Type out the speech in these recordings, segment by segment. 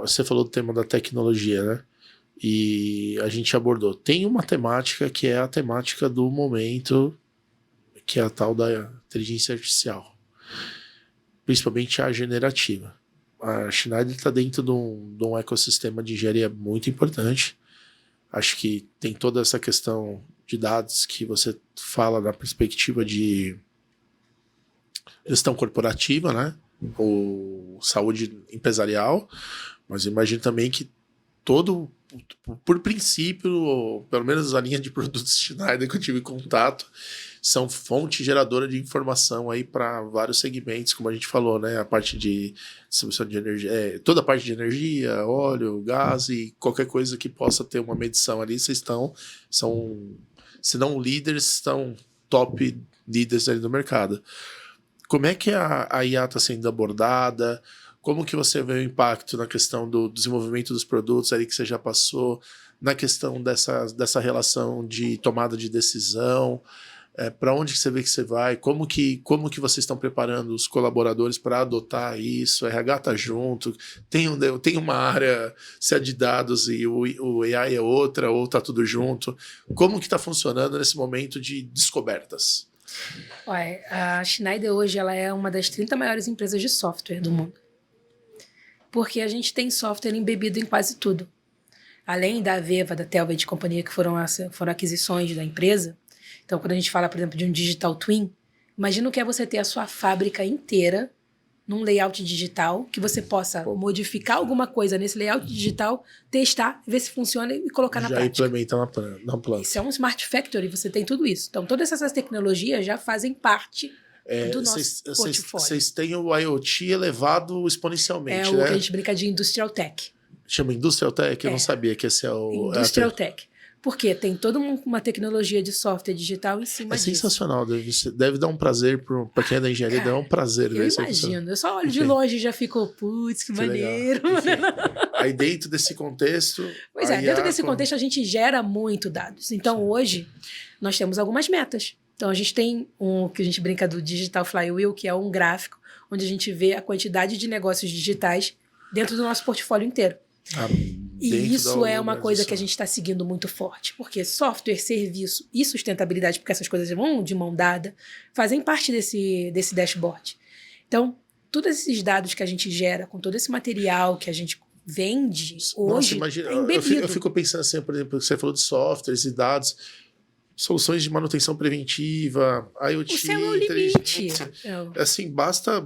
Você falou do tema da tecnologia, né? E a gente abordou. Tem uma temática que é a temática do momento, que é a tal da inteligência artificial. Principalmente a generativa. A Schneider está dentro de um ecossistema de engenharia muito importante. Acho que tem toda essa questão de dados que você fala na perspectiva de gestão corporativa, né? Ou saúde empresarial, mas imagino também que por princípio, ou pelo menos a linha de produtos Schneider que eu tive contato, são fonte geradora de informação aí para vários segmentos, como a gente falou, né? A parte de distribuição de energia, toda a parte de energia, óleo, gás e qualquer coisa que possa ter uma medição ali, vocês são, se não líderes, estão top líderes ali no mercado. Como é que a IA está sendo abordada? Como que você vê o impacto na questão do desenvolvimento dos produtos ali que você já passou, na questão dessa relação de tomada de decisão? Para onde que você vê que você vai? Como que vocês estão preparando os colaboradores para adotar isso? O RH está junto? Tem uma área, se é de dados e o AI é outra, ou está tudo junto? Como que está funcionando nesse momento de descobertas? Olha, a Schneider hoje ela é uma das 30 maiores empresas de software do mundo. Porque a gente tem software embebido em quase tudo. Além da Aveva, da Telvet companhia, que foram aquisições da empresa. Então, quando a gente fala, por exemplo, de um digital twin, imagina o que é você ter a sua fábrica inteira num layout digital, que você possa modificar alguma coisa nesse layout digital, testar, ver se funciona e colocar na prática. Já implementa na planta. Isso é um smart factory, você tem tudo isso. Então, todas essas tecnologias já fazem parte do nosso portfólio. Vocês têm o IoT elevado exponencialmente, né? O que a gente brinca de Industrial Tech. Chama Industrial Tech? Eu não sabia que esse é o... Industrial Tech. Porque tem toda uma tecnologia de software digital em cima disso. Sensacional. Deve dar um prazer para quem é da engenharia, dá um prazer. Eu imagino. Eu só olho de longe e já fico, putz, que maneiro. Aí dentro desse contexto... Pois dentro desse contexto a gente gera muito dados. Então hoje nós temos algumas metas. Então a gente tem que a gente brinca do Digital Flywheel, que é um gráfico onde a gente vê a quantidade de negócios digitais dentro do nosso portfólio inteiro. E isso é uma coisa que a gente está seguindo muito forte, porque software, serviço e sustentabilidade, porque essas coisas vão de mão dada, fazem parte desse dashboard. Então, todos esses dados que a gente gera, com todo esse material que a gente vende hoje, imagina, é embebido. Eu fico pensando assim, por exemplo, você falou de softwares e dados, soluções de manutenção preventiva, IoT, o céu é o limite. Assim, basta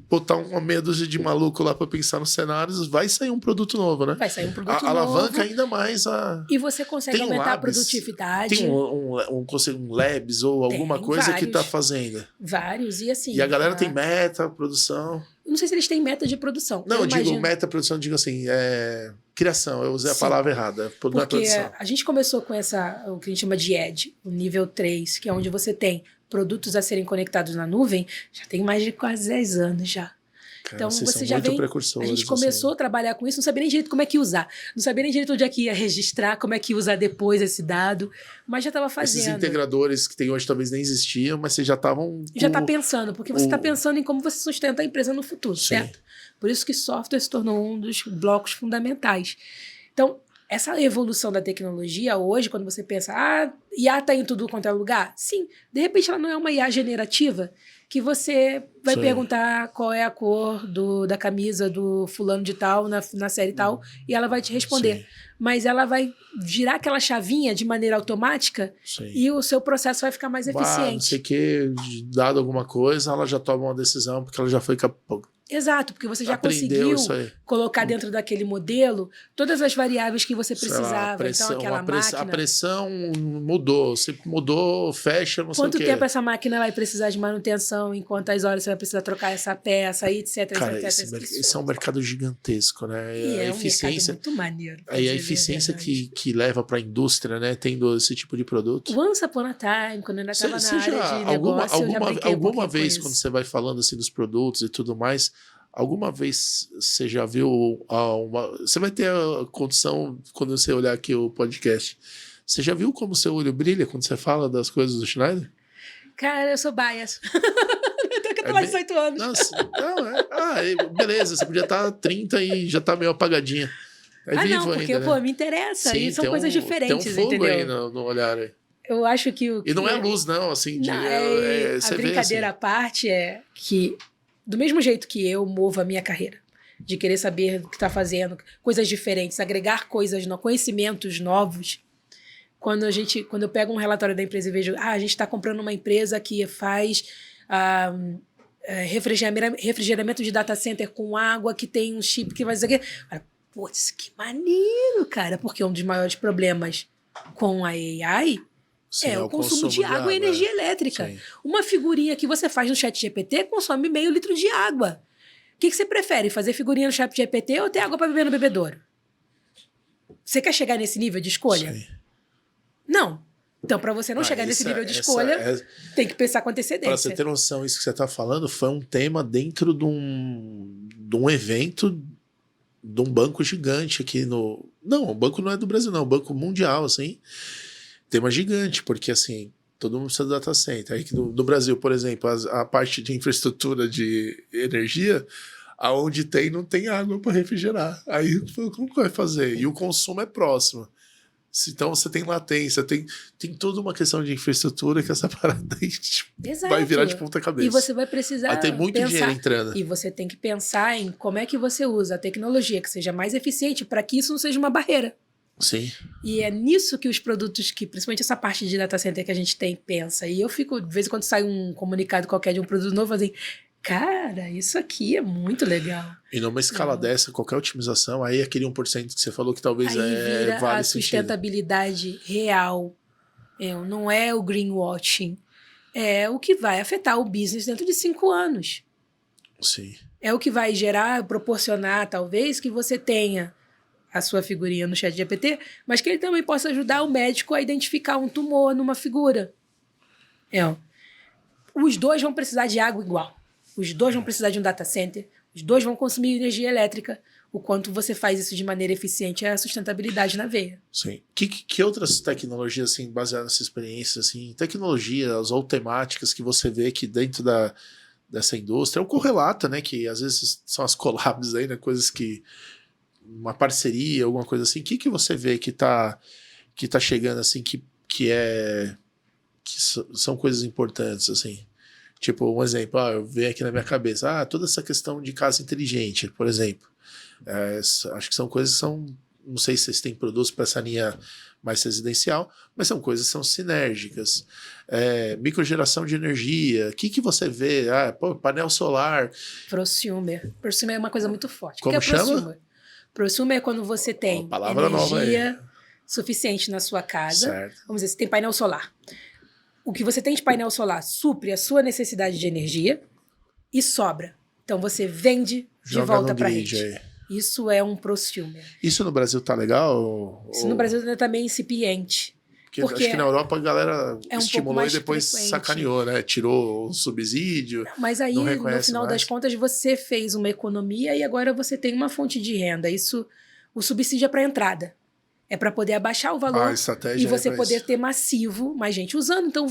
botar uma meia dúzia de maluco lá para pensar nos cenários, vai sair um produto novo, né? Vai sair um produto novo. Alavanca ainda mais E você consegue aumentar a produtividade. Tem um labs ou alguma coisa vários, que está fazendo? Vários, e assim... E a galera tem meta, produção... Eu não sei se eles têm meta de produção. Não, eu digo meta, produção, digo assim, criação, eu usei a palavra errada. Porque a gente começou com o que a gente chama de Edge, o nível 3, que é onde você tem produtos a serem conectados na nuvem, já tem mais de quase 10 anos já. Cara, então você já vem. A gente começou a trabalhar com isso, não sabia nem direito como é que usar. Não sabia nem direito onde é que ia registrar, como é que ia usar depois esse dado, mas já estava fazendo. Esses integradores que tem hoje talvez nem existiam, mas vocês já estavam... Já está pensando, porque você está pensando em como você sustenta a empresa no futuro, certo? Por isso que software se tornou um dos blocos fundamentais. Então, essa evolução da tecnologia hoje, quando você pensa, IA está em tudo quanto é lugar? Sim, de repente ela não é uma IA generativa, que você vai perguntar qual é a cor da camisa do fulano de tal na série tal, e ela vai te responder. Sim. Mas ela vai girar aquela chavinha de maneira automática e o seu processo vai ficar mais eficiente. Não sei o que, dado alguma coisa, ela já toma uma decisão, porque ela já foi... Exato, porque você já conseguiu colocar dentro daquele modelo todas as variáveis que você precisava. Pressão, então, aquela máquina... A pressão mudou, se mudou, fecha, não sei o quê. Quanto tempo essa máquina vai precisar de manutenção, em quantas horas você vai precisar trocar essa peça, etc. Cara, esse é um mercado gigantesco, né? E é um mercado muito maneiro. Aí a eficiência que leva para a indústria, né? Tendo esse tipo de produto. Once upon a time, quando eu ainda estava na área de negócio, alguma vez, quando você vai falando assim dos produtos e tudo mais, alguma vez você já viu você vai ter a condição, quando você olhar aqui o podcast, você já viu como seu olho brilha quando você fala das coisas do Schneider? Cara, eu sou bias. tá lá 18 anos. Nossa, não, beleza, você podia estar 30 e já tá meio apagadinha. É vivo não, porque, ainda, né? me interessa. Sim, e são coisas diferentes, tem um fogo entendeu? aí no olhar. Aí. Eu acho que E não é luz, não, assim. A brincadeira à parte é que, do mesmo jeito que eu movo a minha carreira, de querer saber o que está fazendo, coisas diferentes, agregar coisas, conhecimentos novos. Quando eu pego um relatório da empresa e vejo, a gente está comprando uma empresa que faz refrigeramento de data center com água, que tem um chip que vai dizer que... Putz, que maneiro, cara, porque um dos maiores problemas com a AI é o consumo de água e energia elétrica. Sim. Uma figurinha que você faz no ChatGPT consome meio litro de água. O que você prefere, fazer figurinha no ChatGPT ou ter água para beber no bebedouro? Você quer chegar nesse nível de escolha? Sim. Não. Então, para você não chegar nesse nível de escolha, tem que pensar com antecedência. Para você ter noção, isso que você está falando foi um tema dentro de um evento de um banco gigante aqui no... Não, o banco não é do Brasil, não. O banco mundial, assim... Tema gigante, porque assim, todo mundo precisa de data center. Aí no Brasil, por exemplo, a parte de infraestrutura de energia, aonde tem, não tem água para refrigerar. Aí como que vai fazer? E o consumo é próximo. Então você tem latência, tem toda uma questão de infraestrutura que essa parada aí vai virar de ponta cabeça. E você vai precisar ter muito dinheiro entrando. E você tem que pensar em como é que você usa a tecnologia que seja mais eficiente para que isso não seja uma barreira. Sim. E é nisso que os produtos, principalmente essa parte de data center que a gente tem, pensa. E eu fico, de vez em quando sai um comunicado qualquer de um produto novo, assim, cara, isso aqui é muito legal. E numa escala dessa, qualquer otimização, aí aquele 1% que você falou que talvez vira vale a sustentabilidade real. Não é o greenwashing. É o que vai afetar o business dentro de 5 anos. Sim. É o que vai proporcionar, talvez, que você tenha a sua figurinha no ChatGPT, mas que ele também possa ajudar o médico a identificar um tumor numa figura. Os dois vão precisar de água igual. Os dois vão precisar de um data center. Os dois vão consumir energia elétrica. O quanto você faz isso de maneira eficiente é a sustentabilidade na veia. Sim. Que outras tecnologias, assim, baseadas nessa experiência, assim, tecnologias ou temáticas que você vê que dentro dessa indústria, ou correlata, né, que às vezes são as collabs aí, né, coisas que uma parceria, alguma coisa assim, o que você vê que tá chegando, assim, que são coisas importantes, assim? Tipo, um exemplo, eu venho aqui na minha cabeça, toda essa questão de casa inteligente, por exemplo. Acho que são coisas que são, não sei se vocês têm produtos para essa linha mais residencial, mas são coisas que são sinérgicas. Microgeração de energia, o que você vê? Painel solar. Prosumer. Prosumer é uma coisa muito forte. Como chama? Prosumer? Prosumer é quando você tem energia suficiente na sua casa. Certo. Vamos dizer, você tem painel solar. O que você tem de painel solar supre a sua necessidade de energia e sobra. Então você vende de volta para a rede. Isso é um prosumer. Isso no Brasil tá legal? Isso no Brasil ainda tá meio incipiente. Porque acho que na Europa a galera estimulou e depois frequente. Sacaneou, né? Tirou o subsídio. Mas aí, no final das contas, você fez uma economia e agora você tem uma fonte de renda. Isso, o subsídio é para entrada. É para poder abaixar o valor e você poder ter massivo, mais gente usando. Então,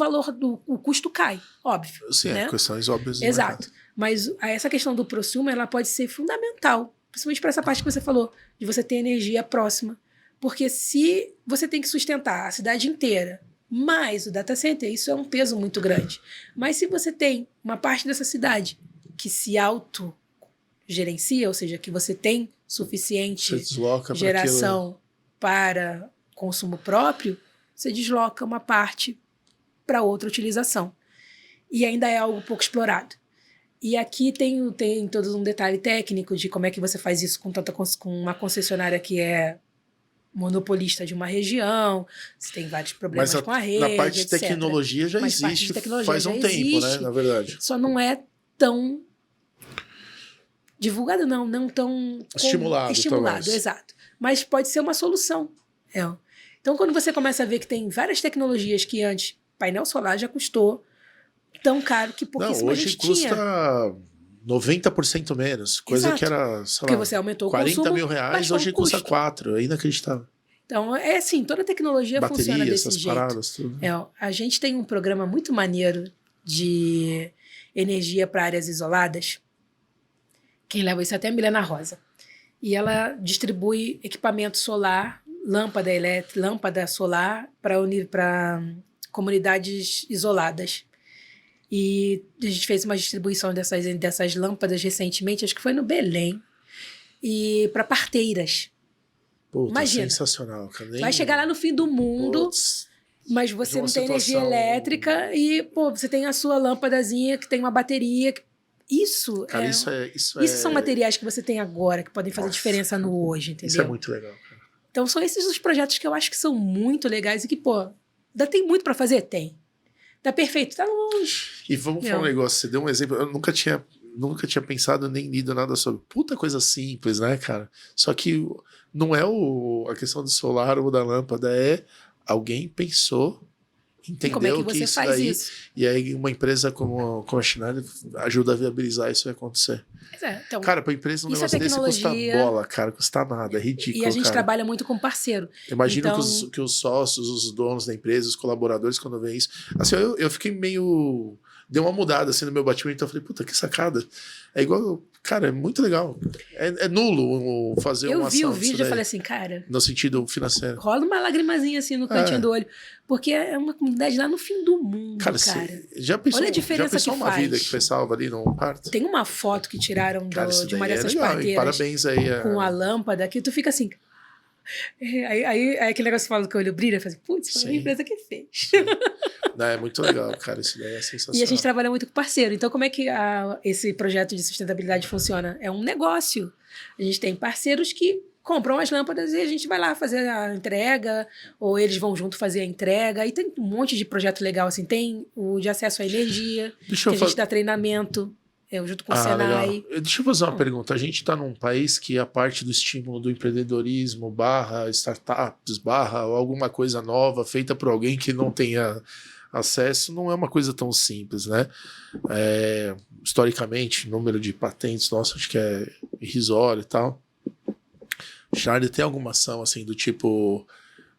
o custo cai, óbvio. Sim, né? Questões óbvias. Exato. Mas essa questão do prosumer, ela pode ser fundamental. Principalmente para essa parte que você falou, de você ter energia próxima. Porque se você tem que sustentar a cidade inteira, mais o data center, isso é um peso muito grande. Mas se você tem uma parte dessa cidade que se autogerencia, ou seja, que você tem suficiente geração para consumo próprio, você desloca uma parte para outra utilização. E ainda é algo pouco explorado. E aqui tem todo um detalhe técnico de como é que você faz isso com uma concessionária que é monopolista de uma região, você tem vários problemas com a rede, na parte de etc. tecnologia já existe, faz um tempo, né, na verdade. Só não é tão divulgado, não tão estimulado, exato. Mas pode ser uma solução. Então, quando você começa a ver que tem várias tecnologias que antes, painel solar já custou tão caro que pouquíssima gente tinha. Hoje custa 90% menos, coisa Exato. Que era, sei porque lá, você aumentou 40 o consumo, mil reais, hoje custa 4, é inacreditável. Então, é assim, toda tecnologia funciona desse jeito. Paradas, tudo. A gente tem um programa muito maneiro de energia para áreas isoladas. Quem leva isso é até a Milena Rosa. E ela distribui equipamento solar, lâmpada elétrica, lâmpada solar para comunidades isoladas. E a gente fez uma distribuição dessas lâmpadas recentemente, acho que foi no Belém, e para parteiras. Puta, imagina, sensacional. Cara. vai chegar lá no fim do mundo, mas você não tem energia elétrica e, pô, você tem a sua lâmpadazinha que tem uma bateria. Isso, cara, isso são materiais que você tem agora, que podem fazer diferença no hoje, entendeu? Isso é muito legal, cara. Então são esses os projetos que eu acho que são muito legais e que, pô, ainda tem muito para fazer? Tem. Tá perfeito, tá longe. E vamos falar um negócio, você deu um exemplo, eu nunca tinha pensado nem lido nada sobre. Puta coisa simples, né, cara? Só que não é a questão do solar ou da lâmpada, é alguém pensou, entendeu como é que você isso faz daí, isso? E aí uma empresa como a Schneider ajuda a viabilizar isso vai acontecer. Então, cara, pra empresa um negócio desse custa bola, cara, custa nada, é ridículo, e a gente cara. trabalha muito com parceiro. Imagino então... que os sócios, os donos da empresa, os colaboradores, quando veem isso... Assim, eu fiquei meio... Deu uma mudada assim no meu batimento, então eu falei, puta, que sacada. É igual... Cara, é muito legal. É nulo fazer uma ação. Eu vi o vídeo e falei assim, cara... No sentido financeiro. Rola uma lagrimazinha assim no cantinho do olho. Porque é uma comunidade lá no fim do mundo, cara. Já pensou, olha a diferença já pensou uma vida que foi salva ali no parto? Tem uma foto que tiraram de uma dessas legal, parteiras. Parabéns aí. Com a lâmpada, que tu fica assim... Aí aquele negócio que fala que o olho brilha, faz putz, foi a empresa que fez. Não, é muito legal, cara, isso daí é sensacional. E a gente trabalha muito com parceiro. Então, como é que esse projeto de sustentabilidade funciona? É um negócio. A gente tem parceiros que compram as lâmpadas e a gente vai lá fazer a entrega, ou eles vão junto fazer a entrega. E tem um monte de projeto legal, assim. Tem o de acesso à energia, que a gente dá treinamento. Junto com o Senai. Legal. Deixa eu fazer uma pergunta. A gente está num país que a parte do estímulo do empreendedorismo, startups, ou alguma coisa nova feita por alguém que não tenha acesso, não é uma coisa tão simples, né? Historicamente, o número de patentes, nossa, acho que é irrisório e tal. Schneider tem alguma ação assim do tipo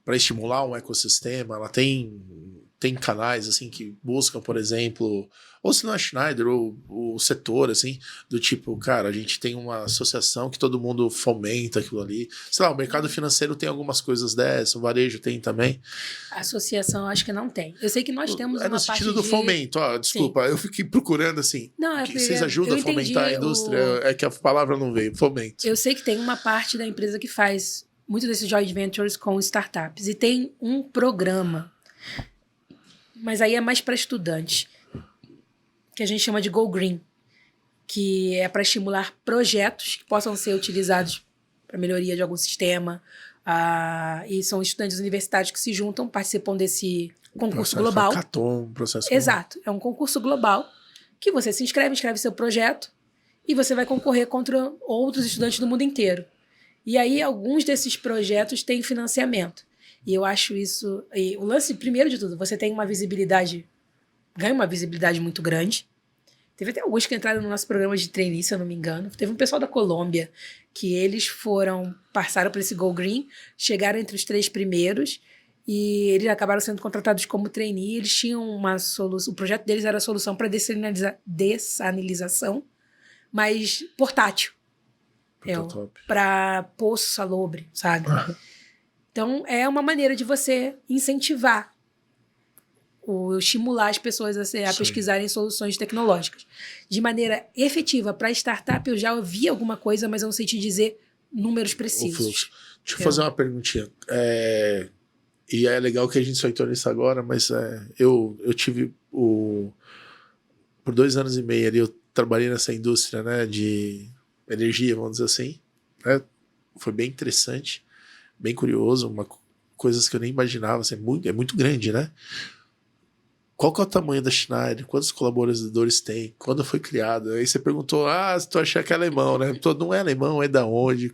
para estimular um ecossistema? Ela tem canais assim que buscam, por exemplo, ou se não é Schneider, ou o setor, assim, do tipo, cara, a gente tem uma associação que todo mundo fomenta aquilo ali. Sei lá, o mercado financeiro tem algumas coisas dessas, o varejo tem também. A associação, acho que não tem. Eu sei que nós temos uma parte no sentido do fomento, desculpa, eu fiquei procurando assim. Não, vocês ajudam a fomentar a indústria? É que a palavra não veio, fomento. Eu sei que tem uma parte da empresa que faz muito desses joint ventures com startups. E tem um programa, mas aí é mais para estudantes, que a gente chama de Go Green, que é para estimular projetos que possam ser utilizados para melhoria de algum sistema. E são estudantes universitários que se juntam, participam desse concurso global. Exato. É um concurso global que você se inscreve seu projeto e você vai concorrer contra outros estudantes do mundo inteiro. E aí, alguns desses projetos têm financiamento. E eu acho isso... E o lance, primeiro de tudo, você tem uma visibilidade... Ganha uma visibilidade muito grande. Teve até alguns que entraram no nosso programa de trainee, se eu não me engano. Teve um pessoal da Colômbia que eles passaram por esse Go Green, chegaram entre os 3 primeiros e eles acabaram sendo contratados como trainee. Eles tinham uma solução... O projeto deles era a solução para dessalinização, mas portátil. Para poço salobre, sabe? Então, é uma maneira de você incentivar, estimular as pessoas a pesquisarem soluções tecnológicas. De maneira efetiva, para startup, eu já ouvi alguma coisa, mas eu não sei te dizer números precisos. Deixa eu fazer uma perguntinha. E é legal que a gente só entrou nisso agora, mas eu tive por 2 anos e meio ali, eu trabalhei nessa indústria, né, de energia, vamos dizer assim. Né? Foi bem interessante, bem curioso, coisas que eu nem imaginava. Assim, é muito grande, né? Qual que é o tamanho da Schneider? Quantos colaboradores tem? Quando foi criado? Aí você perguntou, se tu achar que é alemão, né? Não é alemão, é da onde?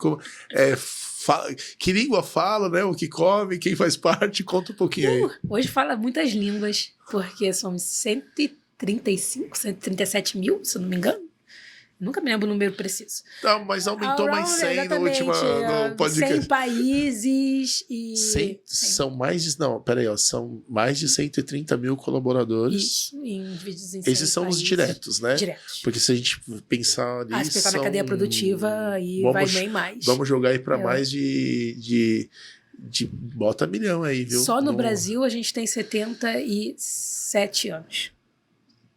Que língua fala, né? O que come, quem faz parte? Conta um pouquinho aí. Hoje fala muitas línguas, porque somos 135, 137 mil, se eu não me engano. Nunca me lembro o número preciso. Não, mas aumentou mais 100 no último no podcast. 100 países e... 100, são mais de... Não, peraí, ó. São mais de 130 mil colaboradores. Isso, em vídeos em Esses são os diretos, né? Diretos. Porque se a gente pensar nisso... Se pensar na cadeia produtiva, aí vai bem mais. Vamos jogar aí para mais de bota milhão aí, viu? Só no Brasil a gente tem 77 anos.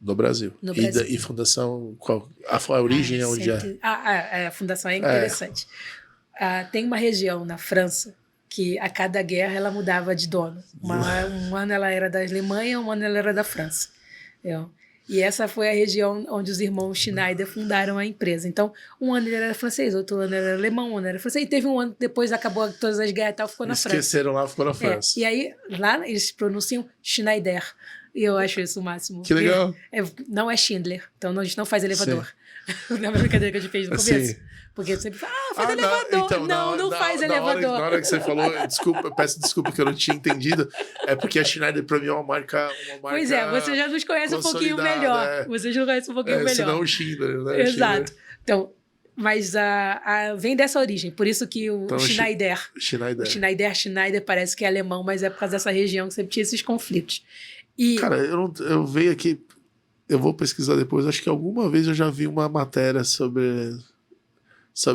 No Brasil. No Brasil. E fundação, qual? A origem é onde é? A fundação é interessante. Tem uma região na França que a cada guerra ela mudava de dono. Um ano ela era da Alemanha, um ano ela era da França. E essa foi a região onde os irmãos Schneider fundaram a empresa. Então, um ano ele era francês, outro ano ele era alemão, um ano era francês. E teve um ano depois, acabou todas as guerras e tal, ficou na França. Esqueceram lá, ficou na França. E aí, lá eles pronunciam Schneider. E eu acho isso o máximo. Que legal. Não é Schindler. Então, a gente não faz elevador. Não é a brincadeira que a gente fez no começo. Porque eu sempre falo, faz elevador. Então, não faz elevador. Na hora que você falou, peço desculpa que eu não tinha entendido, é porque a Schneider pra mim é uma marca Pois é, você já nos conhece um pouquinho melhor. Você já nos conhece um pouquinho melhor. Senão o Schindler, né? Exato. Schindler. Então, mas vem dessa origem. Por isso que o Schneider. Schneider parece que é alemão, mas é por causa dessa região que sempre tinha esses conflitos. Cara, eu veio aqui, eu vou pesquisar depois, acho que alguma vez eu já vi uma matéria sobre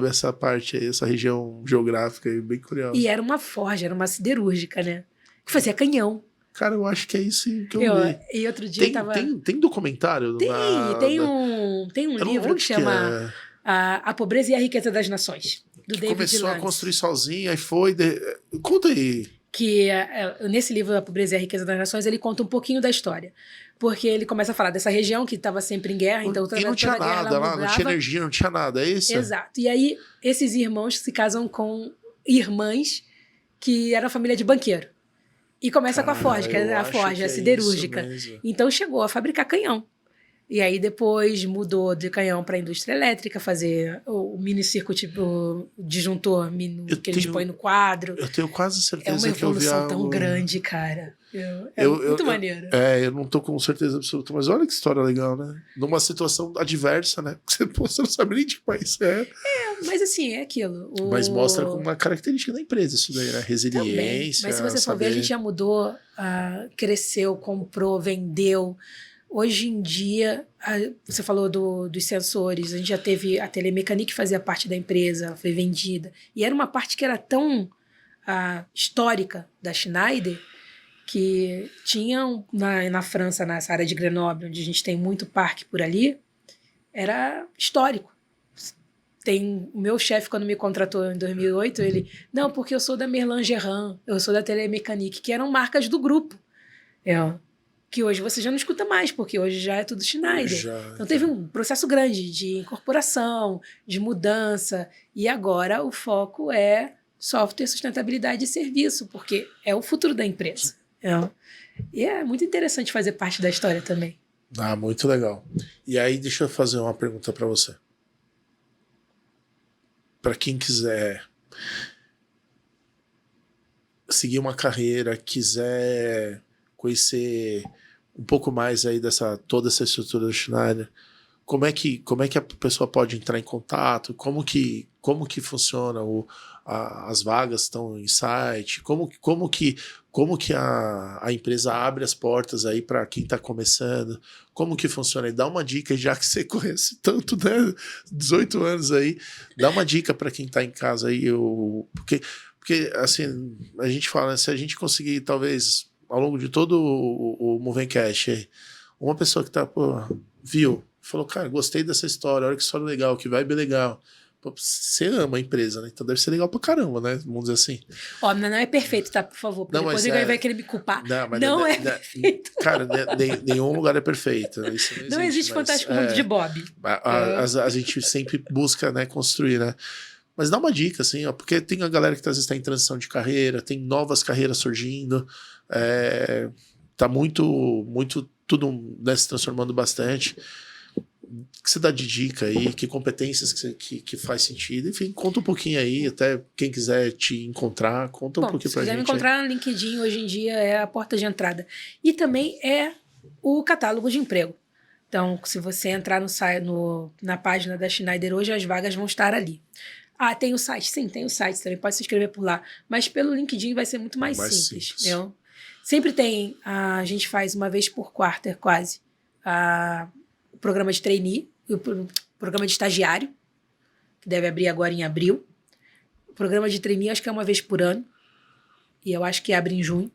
essa parte aí, essa região geográfica aí, bem curiosa. E era uma forja, era uma siderúrgica, né? Que fazia canhão. Cara, eu acho que é isso que eu vi. E outro dia tem documentário? Tem um livro que chama a Pobreza e a Riqueza das Nações, do David Começou Lance. A construir sozinho, aí foi... Conta aí. Que nesse livro A Pobreza e a Riqueza das Nações, ele conta um pouquinho da história. Porque ele começa a falar dessa região que estava sempre em guerra. Então, e não tinha nada lá, não tinha energia, não tinha nada, é isso? Exato. E aí, esses irmãos se casam com irmãs que eram família de banqueiro. E começa com a forja, que é a forja siderúrgica. Então, chegou a fabricar canhão. E aí depois mudou de canhão para a indústria elétrica, fazer o mini circuit, o disjuntor que eles põem no quadro. Eu tenho quase certeza que eu vi. É uma evolução tão grande, cara. Muito maneiro. Eu não tô com certeza absoluta, mas olha que história legal, né? Numa situação adversa, né? Você não sabe nem de que país é. Mas assim, é aquilo. Mas mostra como uma característica da empresa isso daí, né? Resiliência. Também. Mas se você for ver, a gente já mudou, cresceu, comprou, vendeu. Hoje em dia, você falou dos sensores, a gente já teve a Telemecanique que fazia parte da empresa, ela foi vendida. E era uma parte que era tão histórica da Schneider que tinham na França, nessa área de Grenoble, onde a gente tem muito parque por ali, era histórico. O meu chefe, quando me contratou em 2008, ele... Não, porque eu sou da Merlin Gerrand, eu sou da Telemecanique, que eram marcas do grupo. Que hoje você já não escuta mais, porque hoje já é tudo Schneider. Então teve um processo grande de incorporação, de mudança, e agora o foco é software, sustentabilidade e serviço, porque é o futuro da empresa. E é muito interessante fazer parte da história também. Muito legal. E aí, deixa eu fazer uma pergunta para você. Para quem quiser seguir uma carreira, quiser conhecer um pouco mais aí toda essa estrutura do Schneider, como é que a pessoa pode entrar em contato, como que funciona, as vagas estão em site, como que a empresa abre as portas aí para quem está começando, como que funciona, e dá uma dica, já que você conhece tanto, né, 18 anos aí, dá uma dica para quem está em casa aí, porque assim, a gente fala, se a gente conseguir talvez ao longo de todo o Movencast, uma pessoa que viu, falou, cara, gostei dessa história, olha que história legal, que vibe legal. Pô, você ama a empresa, né? Então deve ser legal pra caramba, né? Vamos dizer assim. Não é perfeito, tá? Por favor, porque depois ele vai querer me culpar. Não é perfeito. Cara, nenhum lugar é perfeito. Isso não existe Fantástico Mundo de Bob. A gente sempre busca, né, construir, né? Mas dá uma dica, assim, porque tem a galera que às vezes está em transição de carreira, tem novas carreiras surgindo, tá muito tudo, né, se transformando bastante. O que você dá de dica aí? Que competências que faz sentido? Enfim, conta um pouquinho aí, até quem quiser te encontrar, conta um pouquinho pra gente. Se quiser me encontrar no LinkedIn, hoje em dia é a porta de entrada. E também é o catálogo de emprego. Então, se você entrar na página da Schneider hoje, as vagas vão estar ali. Ah, tem o site? Sim, tem o site, também pode se inscrever por lá. Mas pelo LinkedIn vai ser muito mais simples. Entendeu? Sempre tem, a gente faz uma vez por quarter, quase, o programa de trainee, o programa de estagiário, que deve abrir agora em abril. O programa de trainee acho que é uma vez por ano, e eu acho que abre em junho.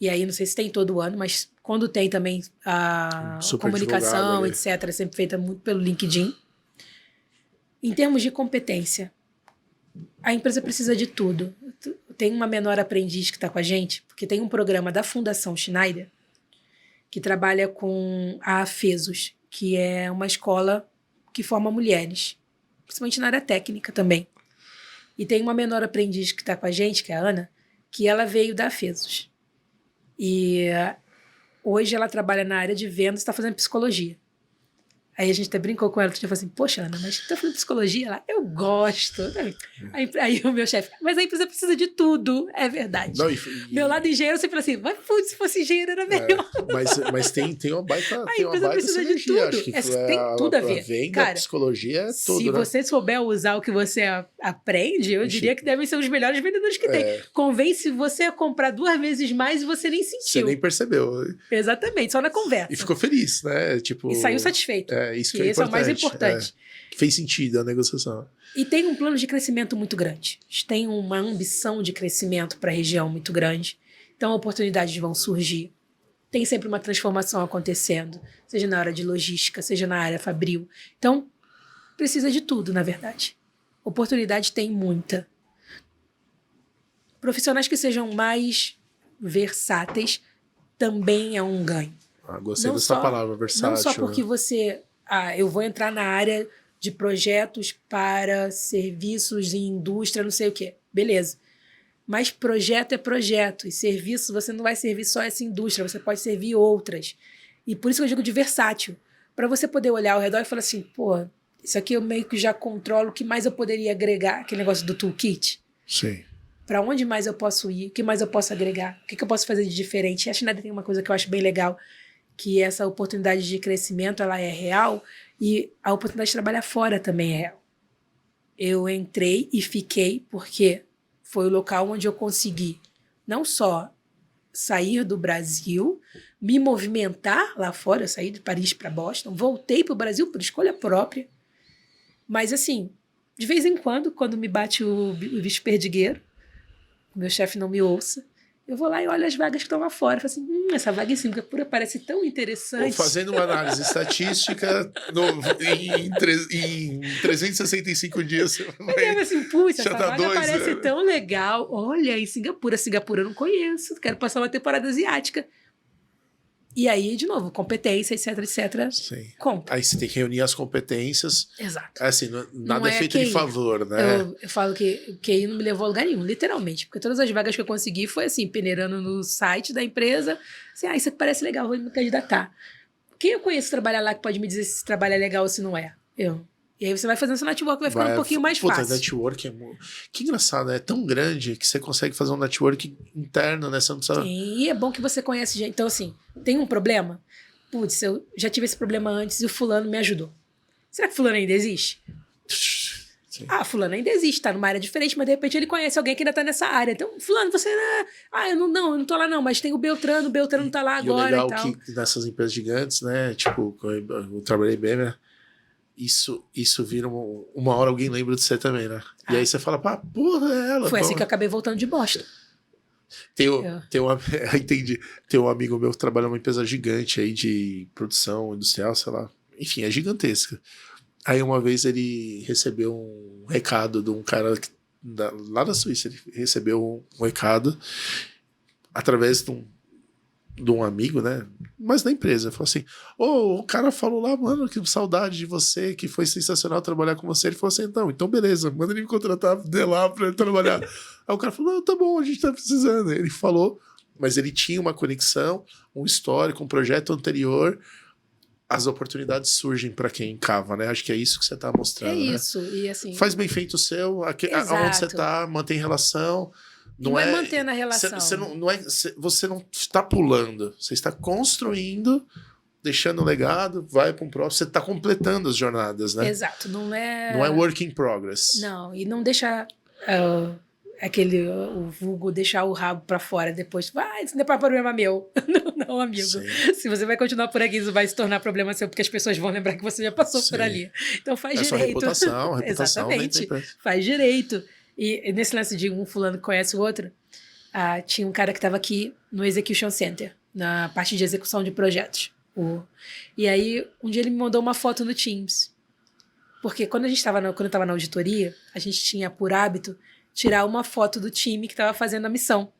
E aí, não sei se tem todo ano, mas quando tem também a comunicação, etc., é sempre feita muito pelo LinkedIn. Em termos de competência, a empresa precisa de tudo. Tem uma menor aprendiz que está com a gente, porque tem um programa da Fundação Schneider que trabalha com a AFESOS, que é uma escola que forma mulheres, principalmente na área técnica também. E tem uma menor aprendiz que está com a gente, que é a Ana, que ela veio da AFESOS. E hoje ela trabalha na área de vendas e está fazendo psicologia. Aí a gente até brincou com ela, falou assim, poxa, Ana, mas você tá fazendo psicologia? Ela, eu gosto. Aí o meu chefe, mas a empresa precisa de tudo, é verdade. Não, meu lado engenheiro sempre fala assim, mas putz, se fosse engenheiro era melhor. Mas tem uma baita a empresa precisa de tudo. Acho que tem tudo a ver. A venda, cara, a psicologia é tudo, se você souber usar o que você aprende, eu diria que devem ser os melhores vendedores que tem. Convence você a comprar 2 vezes mais e você nem sentiu. Você nem percebeu. Exatamente, só na conversa. E ficou feliz, né? Tipo, e saiu satisfeito. Isso que esse é o mais importante. Fez sentido a negociação. E tem um plano de crescimento muito grande. A gente tem uma ambição de crescimento para a região muito grande. Então, oportunidades vão surgir. Tem sempre uma transformação acontecendo, seja na área de logística, seja na área fabril. Então, precisa de tudo, na verdade. Oportunidade tem muita. Profissionais que sejam mais versáteis também é um ganho. Gostei dessa palavra, versátil. Não só porque você... eu vou entrar na área de projetos para serviços em indústria, não sei o quê. Beleza. Mas projeto é projeto. E serviço, você não vai servir só essa indústria, você pode servir outras. E por isso que eu digo de versátil. Para você poder olhar ao redor e falar assim, pô, isso aqui eu meio que já controlo, o que mais eu poderia agregar? Aquele negócio do toolkit. Sim. Para onde mais eu posso ir? O que mais eu posso agregar? O que eu posso fazer de diferente? E a Schneider tem uma coisa que eu acho bem legal, que essa oportunidade de crescimento ela é real e a oportunidade de trabalhar fora também é real. Eu entrei e fiquei porque foi o local onde eu consegui não só sair do Brasil, me movimentar lá fora, eu saí de Paris para Boston, voltei para o Brasil por escolha própria, mas assim, de vez em quando me bate o bicho perdigueiro, meu chefe não me ouça, eu vou lá e olho as vagas que estão lá fora. Eu falo assim, essa vaga em Singapura parece tão interessante. Ou fazendo uma análise estatística em 365 dias. Eu assim, puxa, essa vaga parece tão legal. Olha, em Singapura eu não conheço. Quero passar uma temporada asiática. E aí, de novo, competência, etc. Sim. Conta. Aí você tem que reunir as competências. Exato. Assim, nada é feito de favor, né? Eu falo que QI não me levou a lugar nenhum, literalmente. Porque todas as vagas que eu consegui foi assim, peneirando no site da empresa. Assim, isso aqui parece legal, vou me candidatar. Quem eu conheço trabalhar lá que pode me dizer se esse trabalho é legal ou se não é? Eu. E aí você vai fazendo seu network, vai ficando um pouquinho mais fácil. Network é que engraçado, é tão grande que você consegue fazer um network interno, né? Você não precisa... Sim, e é bom que você conhece gente. Então, assim, tem um problema? Putz, eu já tive esse problema antes e o fulano me ajudou. Será que fulano ainda existe? Sim. Fulano ainda existe, tá numa área diferente, mas de repente ele conhece alguém que ainda tá nessa área. Então, fulano, você... eu não tô lá não, mas tem o Beltrano tá lá agora e tal. E o legal que nessas empresas gigantes, né? Tipo, eu trabalhei bem, né? Isso vira uma hora alguém lembra de você também, né? E aí você fala, porra, é ela. Foi assim que eu acabei voltando de Boston. Entendi. Tem um amigo meu que trabalha numa empresa gigante aí de produção industrial, sei lá. Enfim, é gigantesca. Aí uma vez ele recebeu um recado de um cara lá da Suíça. Ele recebeu um recado através de um amigo, né? Mas da empresa. Falou assim, o cara falou lá, mano, que saudade de você, que foi sensacional trabalhar com você. Ele falou assim, então beleza, manda ele me contratar de lá pra ele trabalhar. Aí o cara falou, não, tá bom, a gente tá precisando. Ele falou, mas ele tinha uma conexão, um histórico, um projeto anterior. As oportunidades surgem para quem cava, né? Acho que é isso que você tá mostrando, né? Isso, e assim... Faz bem feito o seu, aonde você tá, mantém relação... Não é mantendo a relação. Você não está pulando, você está construindo deixando o legado, vai para um próximo. Você está completando as jornadas, né? Exato, não é... Não é work in progress. Não, e não deixa o vulgo deixar o rabo para fora depois. Vai, isso não é problema meu. Não, amigo. Sim. Se você vai continuar por aqui, isso vai se tornar problema seu, porque as pessoas vão lembrar que você já passou por ali. Então faz direito. Sua reputação. Exatamente. Faz direito. E nesse lance de um fulano que conhece o outro, tinha um cara que estava aqui no Execution Center, na parte de execução de projetos. E aí, um dia ele me mandou uma foto no Teams. Porque quando eu estava na auditoria, a gente tinha por hábito tirar uma foto do time que estava fazendo a missão.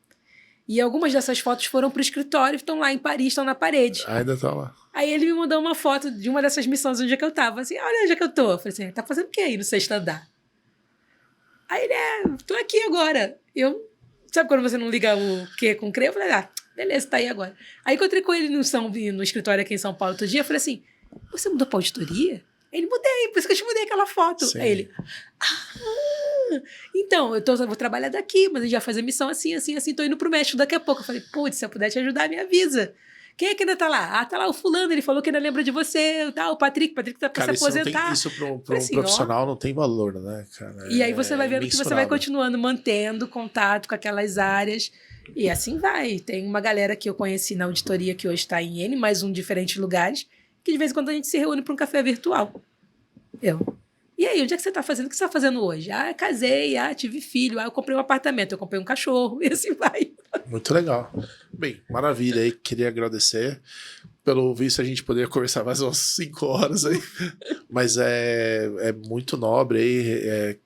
E algumas dessas fotos foram para o escritório, estão lá em Paris, estão na parede. Ainda tá lá. Aí ele me mandou uma foto de uma dessas missões onde é que eu estava. Assim, olha onde é que eu tô. Eu falei assim, tá fazendo o que aí no sexto andar? Aí ele, tô aqui agora. Sabe quando você não liga o que com o crê? Eu falei, beleza, tá aí agora. Aí encontrei com ele no escritório aqui em São Paulo outro dia. Eu falei assim, você mudou pra auditoria? Ele, mudei, por isso que eu te mudei aquela foto. Sim. Aí ele, então, eu vou trabalhar daqui, mas a gente vai fazer missão assim, tô indo pro México daqui a pouco. Eu falei, putz, se eu puder te ajudar, me avisa. Quem é que ainda tá lá? Tá lá o fulano, ele falou que ainda lembra de você, o Patrick tá pra se aposentar. Isso para um profissional não tem valor, né, cara? E aí você vai vendo que você vai continuando mantendo contato com aquelas áreas. E assim vai. Tem uma galera que eu conheci na auditoria que hoje está em N, mais diferentes lugares, que de vez em quando a gente se reúne para um café virtual. E aí, onde é que você está fazendo? O que você está fazendo hoje? Casei, tive filho, eu comprei um apartamento, eu comprei um cachorro, e assim vai. Muito legal. Bem, maravilha aí, queria agradecer. Pelo visto, a gente poderia conversar mais umas 5 horas aí, mas é muito nobre aí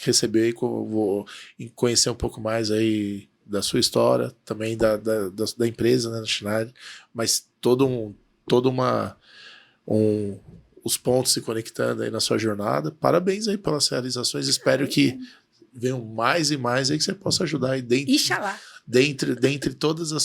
receber e conhecer um pouco mais aí da sua história, também da empresa, né, da Schneider, mas os pontos se conectando aí na sua jornada. Parabéns aí pelas realizações. Espero que venham mais e mais aí que você possa ajudar aí dentre todas as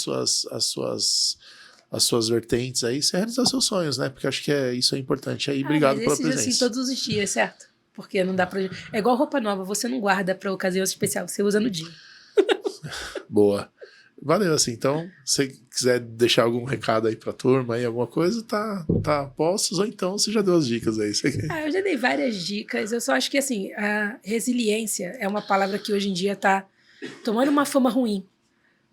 suas vertentes aí, você realizar seus sonhos, né? Porque acho que isso é importante. Aí, obrigado pela presença. Assim todos os dias, certo? Porque não dá pra... É igual roupa nova, você não guarda pra ocasião especial, você usa no dia. Boa. Valeu, assim. Então, se você quiser deixar algum recado aí pra turma, aí, alguma coisa, tá postos, ou então você já deu as dicas aí. Eu já dei várias dicas. Eu só acho que, assim, a resiliência é uma palavra que hoje em dia tá tomando uma fama ruim.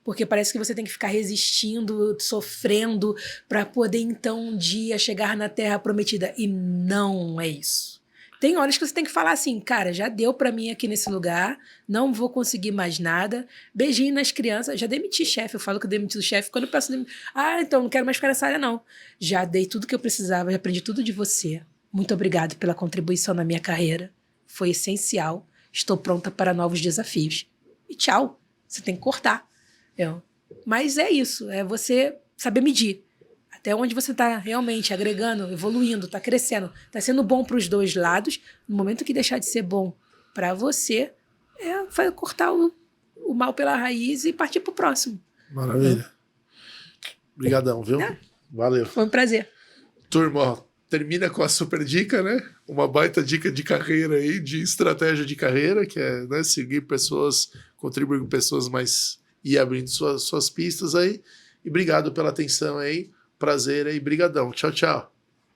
Porque parece que você tem que ficar resistindo, sofrendo, para poder, então, um dia chegar na Terra Prometida. E não é isso. Tem horas que você tem que falar assim, cara, já deu pra mim aqui nesse lugar, não vou conseguir mais nada. Beijinho nas crianças. Já demiti chefe, eu falo que eu demiti o chefe quando eu peço... então não quero mais ficar nessa área, não. Já dei tudo que eu precisava, já aprendi tudo de você. Muito obrigado pela contribuição na minha carreira. Foi essencial. Estou pronta para novos desafios. E tchau. Você tem que cortar. Mas é isso, é você saber medir. Até onde você está realmente agregando, evoluindo, está crescendo, está sendo bom para os dois lados. No momento que deixar de ser bom para você, vai cortar o mal pela raiz e partir para o próximo. Maravilha. Obrigadão, viu? Valeu. Foi um prazer. Turma, termina com a super dica, né? Uma baita dica de carreira aí, de estratégia de carreira, que é, né, seguir pessoas, contribuir com pessoas, mas ir abrindo suas pistas aí. E obrigado pela atenção aí. Prazer aí, brigadão. Tchau, tchau.